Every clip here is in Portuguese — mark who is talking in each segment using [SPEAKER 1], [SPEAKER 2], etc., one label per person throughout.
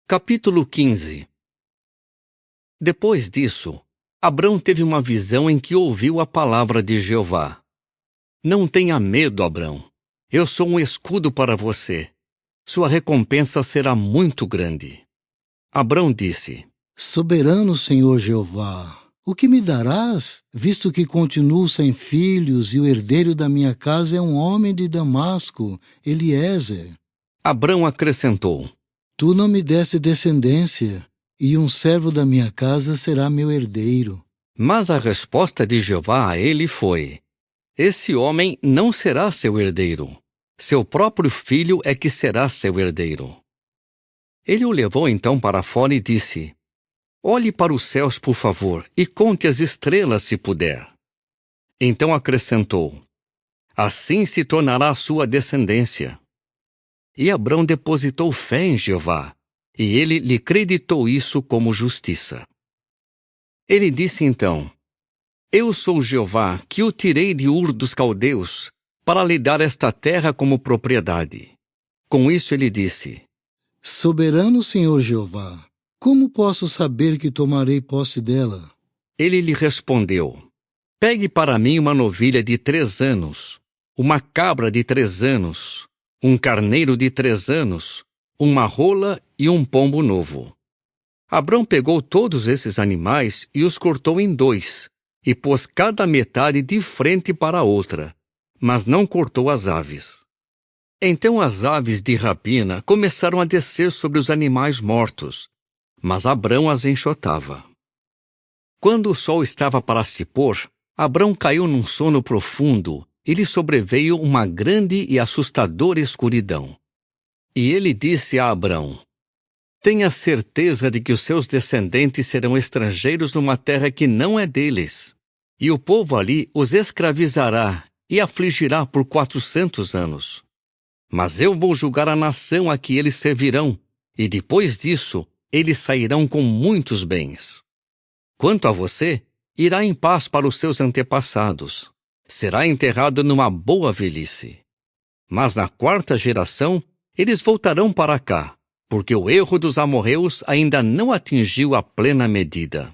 [SPEAKER 1] Capítulo 15. Depois disso, Abrão teve uma visão em que ouviu a palavra de Jeová. Não tenha medo, Abrão. Eu sou um escudo para você. Sua recompensa será muito grande. Abrão disse:
[SPEAKER 2] Soberano Senhor Jeová, o que me darás, visto que continuo sem filhos e o herdeiro da minha casa é um homem de Damasco, Eliezer?
[SPEAKER 1] Abrão acrescentou:
[SPEAKER 2] Tu não me deste descendência, e um servo da minha casa será meu herdeiro.
[SPEAKER 1] Mas a resposta de Jeová a ele foi: Esse homem não será seu herdeiro. Seu próprio filho é que será seu herdeiro. Ele o levou então para fora e disse: Olhe para os céus, por favor, e conte as estrelas, se puder. Então acrescentou: Assim se tornará a sua descendência. E Abrão depositou fé em Jeová, e ele lhe creditou isso como justiça. Ele disse então: Eu sou Jeová, que o tirei de Ur dos Caldeus, para lhe dar esta terra como propriedade. Com isso ele disse:
[SPEAKER 2] Soberano Senhor Jeová, como posso saber que tomarei posse dela?
[SPEAKER 1] Ele lhe respondeu: Pegue para mim uma novilha de 3 anos, uma cabra de 3 anos, um carneiro de 3 anos, uma rola e um pombo novo. Abrão pegou todos esses animais e os cortou em 2, e pôs cada metade de frente para a outra, mas não cortou as aves. Então as aves de rapina começaram a descer sobre os animais mortos, mas Abrão as enxotava. Quando o sol estava para se pôr, Abrão caiu num sono profundo e lhe sobreveio uma grande e assustadora escuridão. E ele disse a Abrão: Tenha certeza de que os seus descendentes serão estrangeiros numa terra que não é deles, e o povo ali os escravizará e afligirá por 400 anos. Mas eu vou julgar a nação a que eles servirão, e depois disso eles sairão com muitos bens. Quanto a você, irá em paz para os seus antepassados. Será enterrado numa boa velhice. Mas na 4ª geração, eles voltarão para cá, porque o erro dos amorreus ainda não atingiu a plena medida.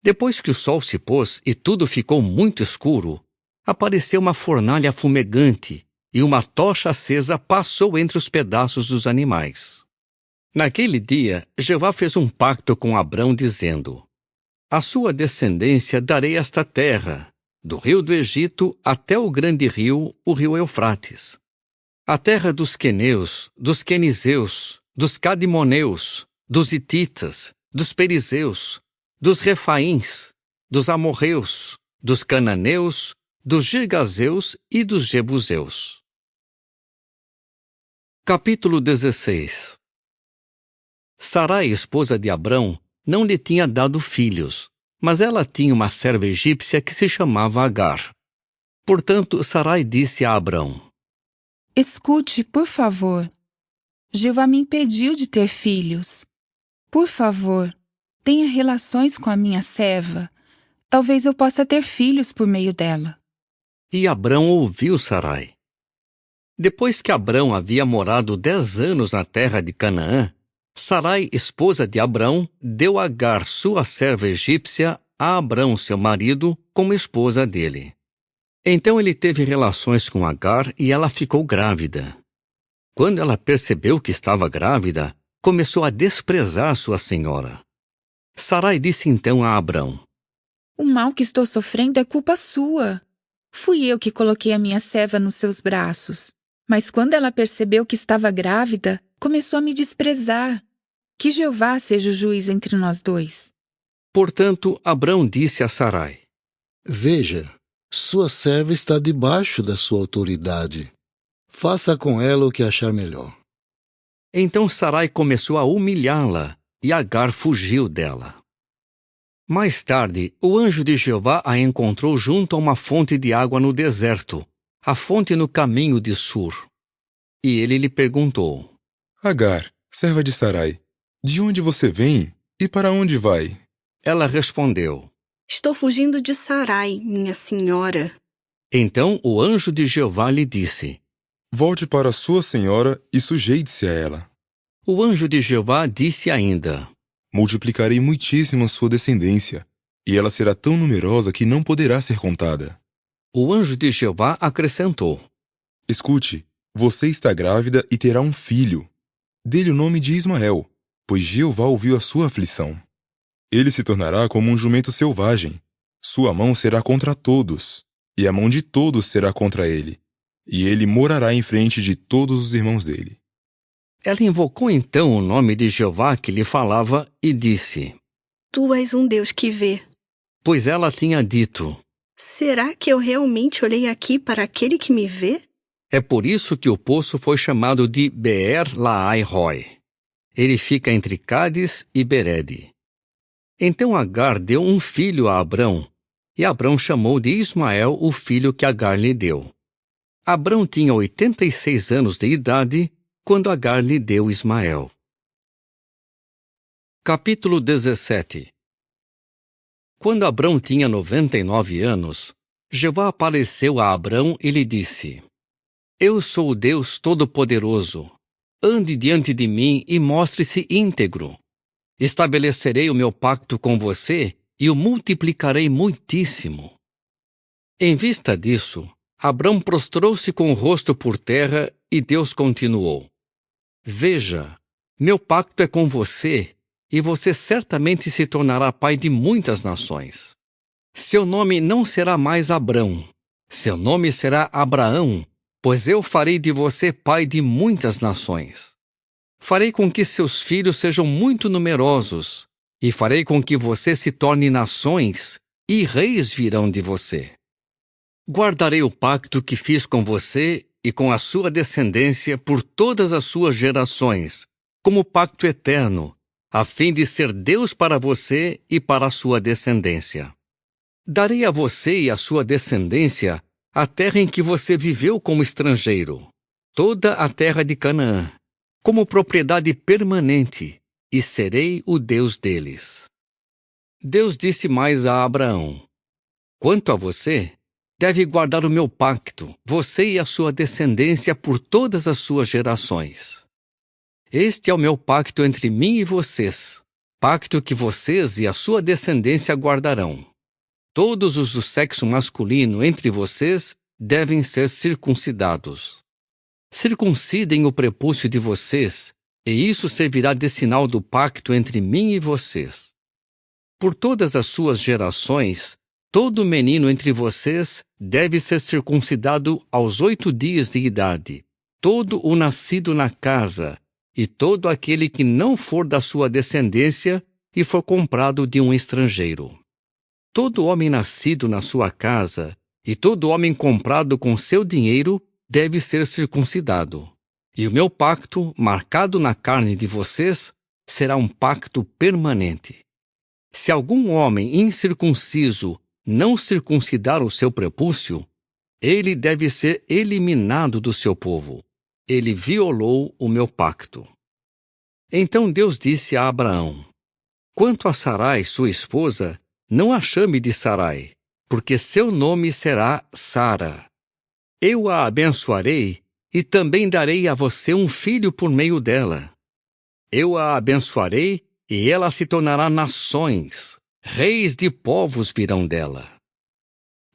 [SPEAKER 1] Depois que o sol se pôs e tudo ficou muito escuro, apareceu uma fornalha fumegante, e uma tocha acesa passou entre os pedaços dos animais. Naquele dia, Jeová fez um pacto com Abrão, dizendo: À sua descendência darei esta terra, do rio do Egito até o grande rio, o rio Eufrates. A terra dos queneus, dos quenizeus, dos cadimoneus, dos hititas, dos perizeus, dos refaíns, dos amorreus, dos cananeus, dos girgazeus e dos jebuseus. Capítulo 16. Sarai, esposa de Abrão, não lhe tinha dado filhos, mas ela tinha uma serva egípcia que se chamava Agar. Portanto, Sarai disse a Abrão:
[SPEAKER 3] Escute, por favor. Jeová me impediu de ter filhos. Por favor, tenha relações com a minha serva. Talvez eu possa ter filhos por meio dela.
[SPEAKER 1] E Abrão ouviu Sarai. Depois que Abrão havia morado 10 anos na terra de Canaã, Sarai, esposa de Abrão, deu Agar, sua serva egípcia, a Abrão, seu marido, como esposa dele. Então ele teve relações com Agar e ela ficou grávida. Quando ela percebeu que estava grávida, começou a desprezar sua senhora. Sarai disse então a Abrão:
[SPEAKER 3] O mal que estou sofrendo é culpa sua. Fui eu que coloquei a minha serva nos seus braços. Mas quando ela percebeu que estava grávida, começou a me desprezar. Que Jeová seja o juiz entre nós dois.
[SPEAKER 1] Portanto, Abrão disse a Sarai:
[SPEAKER 2] Veja, sua serva está debaixo da sua autoridade. Faça com ela o que achar melhor.
[SPEAKER 1] Então Sarai começou a humilhá-la, e Agar fugiu dela. Mais tarde, o anjo de Jeová a encontrou junto a uma fonte de água no deserto, a fonte no caminho de Sur. E ele lhe perguntou:
[SPEAKER 4] Agar, serva de Sarai, de onde você vem e para onde vai?
[SPEAKER 1] Ela respondeu:
[SPEAKER 5] Estou fugindo de Sarai, minha senhora.
[SPEAKER 1] Então o anjo de Jeová lhe disse:
[SPEAKER 4] Volte para sua senhora e sujeite-se a ela.
[SPEAKER 1] O anjo de Jeová disse ainda:
[SPEAKER 4] Multiplicarei muitíssimo a sua descendência, e ela será tão numerosa que não poderá ser contada.
[SPEAKER 1] O anjo de Jeová acrescentou:
[SPEAKER 4] Escute, você está grávida e terá um filho. Dê-lhe o nome de Ismael, pois Jeová ouviu a sua aflição. Ele se tornará como um jumento selvagem. Sua mão será contra todos, e a mão de todos será contra ele. E ele morará em frente de todos os irmãos dele.
[SPEAKER 1] Ela invocou então o nome de Jeová que lhe falava e disse:
[SPEAKER 5] Tu és um Deus que vê.
[SPEAKER 1] Pois ela tinha dito:
[SPEAKER 5] Será que eu realmente olhei aqui para aquele que me vê?
[SPEAKER 1] É por isso que o poço foi chamado de Beer-Lahai-Roi. Ele fica entre Cádiz e Berede. Então Agar deu um filho a Abrão, e Abrão chamou de Ismael o filho que Agar lhe deu. Abrão tinha 86 anos de idade quando Agar lhe deu Ismael. Capítulo 17. Quando Abrão tinha 99 anos, Jeová apareceu a Abrão e lhe disse: Eu sou o Deus Todo-Poderoso. Ande diante de mim e mostre-se íntegro. Estabelecerei o meu pacto com você e o multiplicarei muitíssimo. Em vista disso, Abrão prostrou-se com o rosto por terra e Deus continuou: Veja, meu pacto é com você, e você certamente se tornará pai de muitas nações. Seu nome não será mais Abrão, seu nome será Abraão, pois eu farei de você pai de muitas nações. Farei com que seus filhos sejam muito numerosos, e farei com que você se torne nações, e reis virão de você. Guardarei o pacto que fiz com você e com a sua descendência por todas as suas gerações, como pacto eterno, a fim de ser Deus para você e para a sua descendência. Darei a você e à sua descendência a terra em que você viveu como estrangeiro, toda a terra de Canaã, como propriedade permanente, e serei o Deus deles. Deus disse mais a Abraão: Quanto a você, deve guardar o meu pacto, você e a sua descendência por todas as suas gerações. Este é o meu pacto entre mim e vocês, pacto que vocês e a sua descendência guardarão. Todos os do sexo masculino entre vocês devem ser circuncidados. Circuncidem o prepúcio de vocês, e isso servirá de sinal do pacto entre mim e vocês. Por todas as suas gerações, todo menino entre vocês deve ser circuncidado aos 8 dias de idade, todo o nascido na casa, e todo aquele que não for da sua descendência e for comprado de um estrangeiro. Todo homem nascido na sua casa e todo homem comprado com seu dinheiro deve ser circuncidado. E o meu pacto, marcado na carne de vocês, será um pacto permanente. Se algum homem incircunciso não circuncidar o seu prepúcio, ele deve ser eliminado do seu povo. Ele violou o meu pacto. Então Deus disse a Abraão: Quanto a Sarai, sua esposa, não a chame de Sarai, porque seu nome será Sara. Eu a abençoarei e também darei a você um filho por meio dela. Eu a abençoarei e ela se tornará nações, reis de povos virão dela.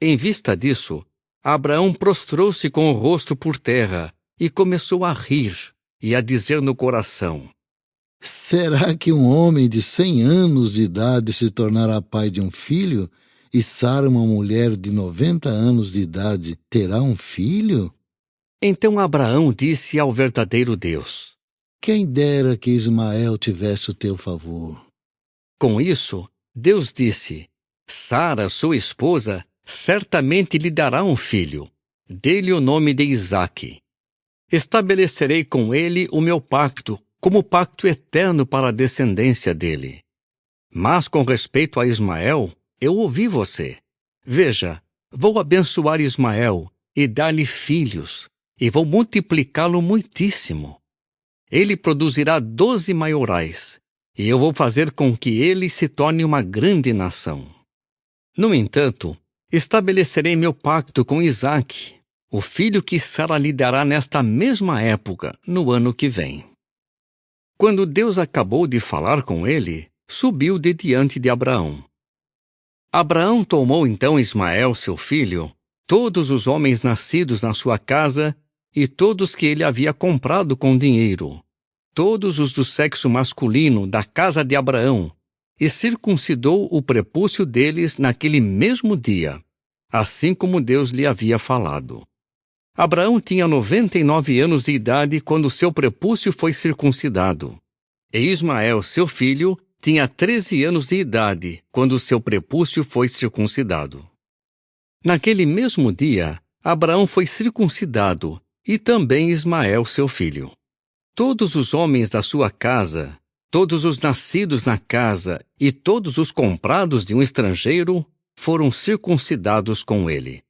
[SPEAKER 1] Em vista disso, Abraão prostrou-se com o rosto por terra e começou a rir e a dizer no coração:
[SPEAKER 2] Será que um homem de 100 anos de idade se tornará pai de um filho? E Sara, uma mulher de 90 anos de idade, terá um filho?
[SPEAKER 1] Então Abraão disse ao verdadeiro Deus:
[SPEAKER 2] Quem dera que Ismael tivesse o teu favor.
[SPEAKER 1] Com isso, Deus disse: Sara, sua esposa, certamente lhe dará um filho. Dê-lhe o nome de Isaque. Estabelecerei com ele o meu pacto, como pacto eterno para a descendência dele. Mas com respeito a Ismael, eu ouvi você. Veja, vou abençoar Ismael e dar-lhe filhos, e vou multiplicá-lo muitíssimo. Ele produzirá 12 maiorais, e eu vou fazer com que ele se torne uma grande nação. No entanto, estabelecerei meu pacto com Isaque, o filho que Sara lhe dará nesta mesma época, no ano que vem. Quando Deus acabou de falar com ele, subiu de diante de Abraão. Abraão tomou então Ismael, seu filho, todos os homens nascidos na sua casa e todos que ele havia comprado com dinheiro, todos os do sexo masculino da casa de Abraão, e circuncidou o prepúcio deles naquele mesmo dia, assim como Deus lhe havia falado. Abraão tinha 99 anos de idade quando seu prepúcio foi circuncidado, e Ismael, seu filho, tinha 13 anos de idade quando seu prepúcio foi circuncidado. Naquele mesmo dia, Abraão foi circuncidado, e também Ismael, seu filho. Todos os homens da sua casa, todos os nascidos na casa e todos os comprados de um estrangeiro foram circuncidados com ele.